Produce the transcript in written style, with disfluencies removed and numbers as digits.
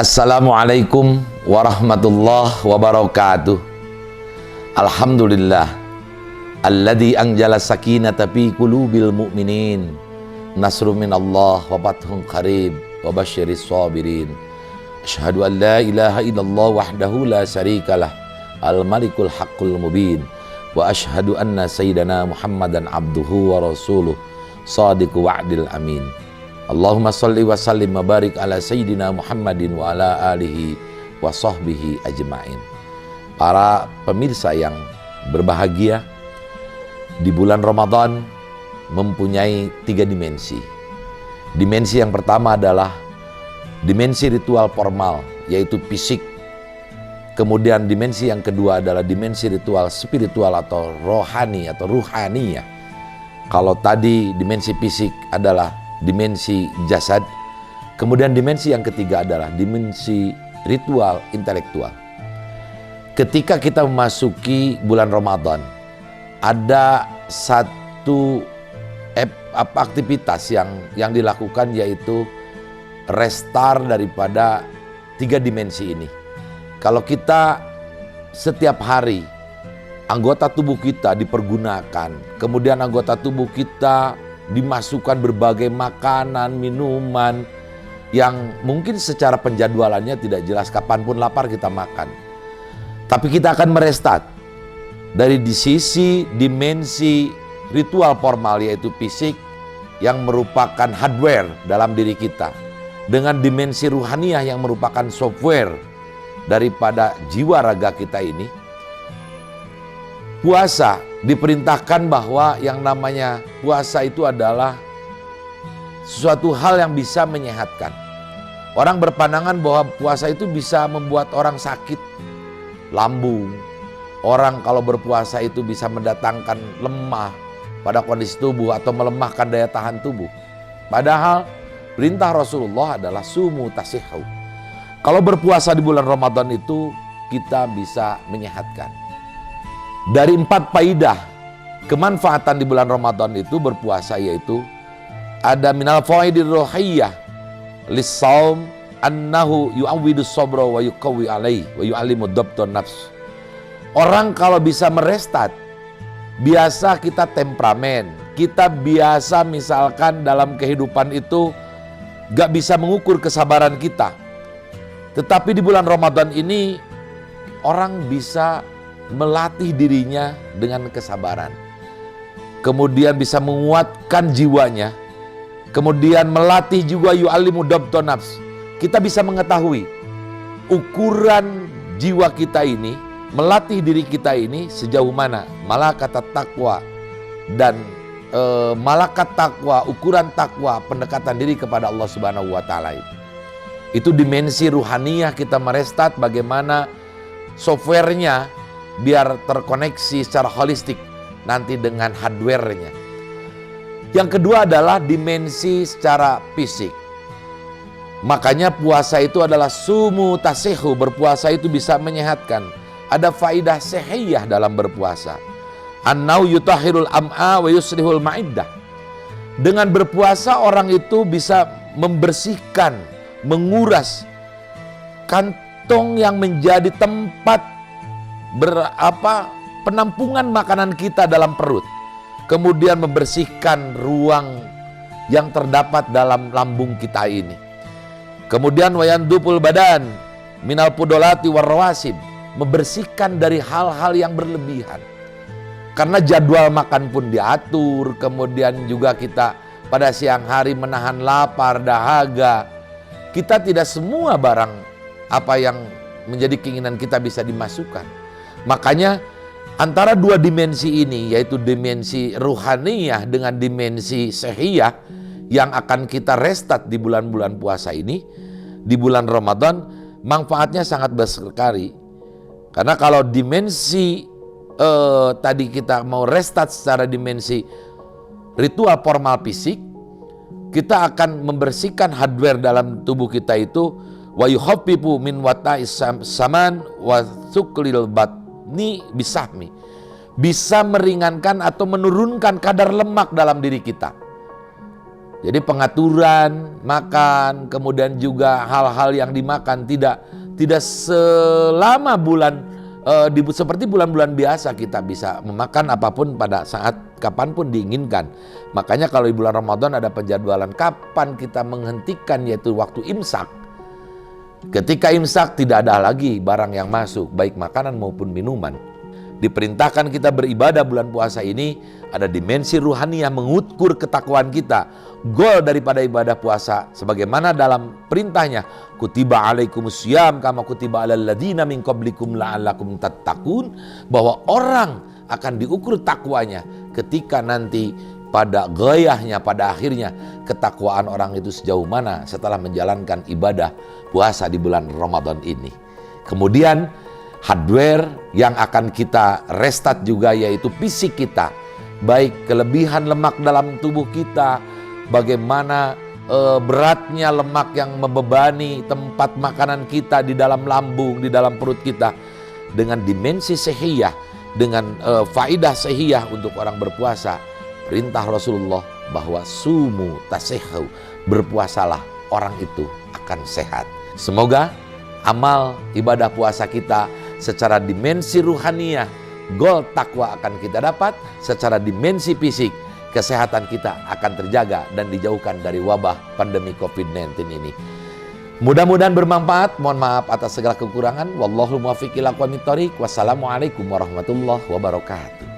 Assalamualaikum warahmatullahi wabarakatuh. Alhamdulillah alladzi anjala sakinata fi qulubil mu'minin. Nasrun minallah wa fathun qarib wa basyiris sabirin. Asyhadu an la ilaha illallah wahdahu la syarikalah al malikul haqqul mubin. Wa asyhadu anna sayyidana Muhammadan abduhu wa rasuluh sadiqu wa'dil amin. Allahumma salli wa sallim wa barik ala sayyidina Muhammadin wa ala alihi wa sahbihi ajma'in. Para pemirsa yang berbahagia, di bulan Ramadan mempunyai 3 dimensi. Dimensi yang pertama adalah dimensi ritual formal, yaitu fisik. Kemudian dimensi yang kedua adalah dimensi ritual spiritual atau rohani atau ruhaniyah. Kalau tadi dimensi fisik adalah dimensi jasad, kemudian dimensi yang ketiga adalah dimensi ritual intelektual. Ketika kita memasuki bulan Ramadan, ada satu aktivitas yang dilakukan, yaitu restart daripada 3 dimensi ini. Kalau kita setiap hari anggota tubuh kita dipergunakan, kemudian anggota tubuh kita dimasukkan berbagai makanan, minuman yang mungkin secara penjadwalannya tidak jelas, kapanpun lapar kita makan. Tapi kita akan merestart dari di sisi dimensi ritual formal, yaitu fisik yang merupakan hardware dalam diri kita, dengan dimensi ruhaniyah yang merupakan software daripada jiwa raga kita ini. Puasa diperintahkan bahwa yang namanya puasa itu adalah sesuatu hal yang bisa menyehatkan. Orang berpandangan bahwa puasa itu bisa membuat orang sakit lambung. Orang kalau berpuasa itu bisa mendatangkan lemah pada kondisi tubuh atau melemahkan daya tahan tubuh. Padahal perintah Rasulullah adalah sumu tasihhu. Kalau berpuasa di bulan Ramadan itu kita bisa menyehatkan. Dari 4 faidah kemanfaatan di bulan Ramadan itu berpuasa, yaitu ada minal fawaidir rohiyah lis-shaum annahu yu'awwidus sabra wa yuqawwi alaihi wa yu'allimu dhabtun nafs. Orang kalau bisa merestart, biasa kita temperamen, kita biasa misalkan dalam kehidupan itu gak bisa mengukur kesabaran kita. Tetapi di bulan Ramadan ini orang bisa melatih dirinya dengan kesabaran, kemudian bisa menguatkan jiwanya, kemudian melatih juga yu'allimu dhabtun nafs. Kita bisa mengetahui ukuran jiwa kita ini, melatih diri kita ini sejauh mana malakat takwa dan malakat takwa, ukuran takwa, pendekatan diri kepada Allah Subhanahu wa taala itu dimensi ruhaniyah. Kita merestart bagaimana softwarenya biar terkoneksi secara holistik nanti dengan hardware-nya. Yang kedua adalah dimensi secara fisik. Makanya puasa itu adalah sumu tasihhu, berpuasa itu bisa menyehatkan. Ada faidah sehiyah dalam berpuasa. Annau yutahhirul am'a wa yuslihul ma'iddah. Dengan berpuasa orang itu bisa membersihkan, menguras kantong yang menjadi tempat penampungan makanan kita dalam perut, kemudian membersihkan ruang yang terdapat dalam lambung kita ini. Kemudian wayandupul badan minal pudolati warrawasib, membersihkan dari hal-hal yang berlebihan, karena jadwal makan pun diatur. Kemudian juga kita pada siang hari menahan lapar, dahaga. Kita tidak semua barang apa yang menjadi keinginan kita bisa dimasukkan. Makanya antara 2 dimensi ini, yaitu dimensi ruhaniyah dengan dimensi sehiyah, yang akan kita restart di bulan-bulan puasa ini, di bulan Ramadan, manfaatnya sangat besar sekali. Karena kalau dimensi tadi kita mau restart secara dimensi ritual formal fisik, kita akan membersihkan hardware dalam tubuh kita itu, wa yukhaffifu min wata'is saman wa thuqlil batni bisahmi, bisa meringankan atau menurunkan kadar lemak dalam diri kita. Jadi pengaturan makan, kemudian juga hal-hal yang dimakan tidak selama bulan seperti bulan-bulan biasa kita bisa memakan apapun pada saat kapanpun diinginkan. Makanya kalau di bulan Ramadan ada penjadwalan kapan kita menghentikan, yaitu waktu imsak. Ketika imsak tidak ada lagi barang yang masuk, baik makanan maupun minuman. Diperintahkan kita beribadah bulan puasa ini, ada dimensi ruhaniah mengukur ketakwaan kita. Goal daripada ibadah puasa sebagaimana dalam perintahnya, kutiba alaikumusiyam kama kutiba alal ladzina min qablikum la'allakum tattaqun, bahwa orang akan diukur takwanya ketika nanti pada gayahnya, pada akhirnya ketakwaan orang itu sejauh mana setelah menjalankan ibadah puasa di bulan Ramadan ini. Kemudian hardware yang akan kita restart juga, yaitu fisik kita, baik kelebihan lemak dalam tubuh kita, bagaimana beratnya lemak yang membebani tempat makanan kita di dalam lambung, di dalam perut kita, dengan dimensi sehiyah, dengan faidah sehiyah untuk orang berpuasa. Perintah Rasulullah bahwa sumu tasehu, berpuasalah, orang itu akan sehat. Semoga amal ibadah puasa kita secara dimensi ruhaniah, goal takwa akan kita dapat, secara dimensi fisik, kesehatan kita akan terjaga dan dijauhkan dari wabah pandemi COVID-19 ini. Mudah-mudahan bermanfaat. Mohon maaf atas segala kekurangan. Wallahu muwaffiq ila aqwamit thoriq. Wassalamualaikum warahmatullahi wabarakatuh.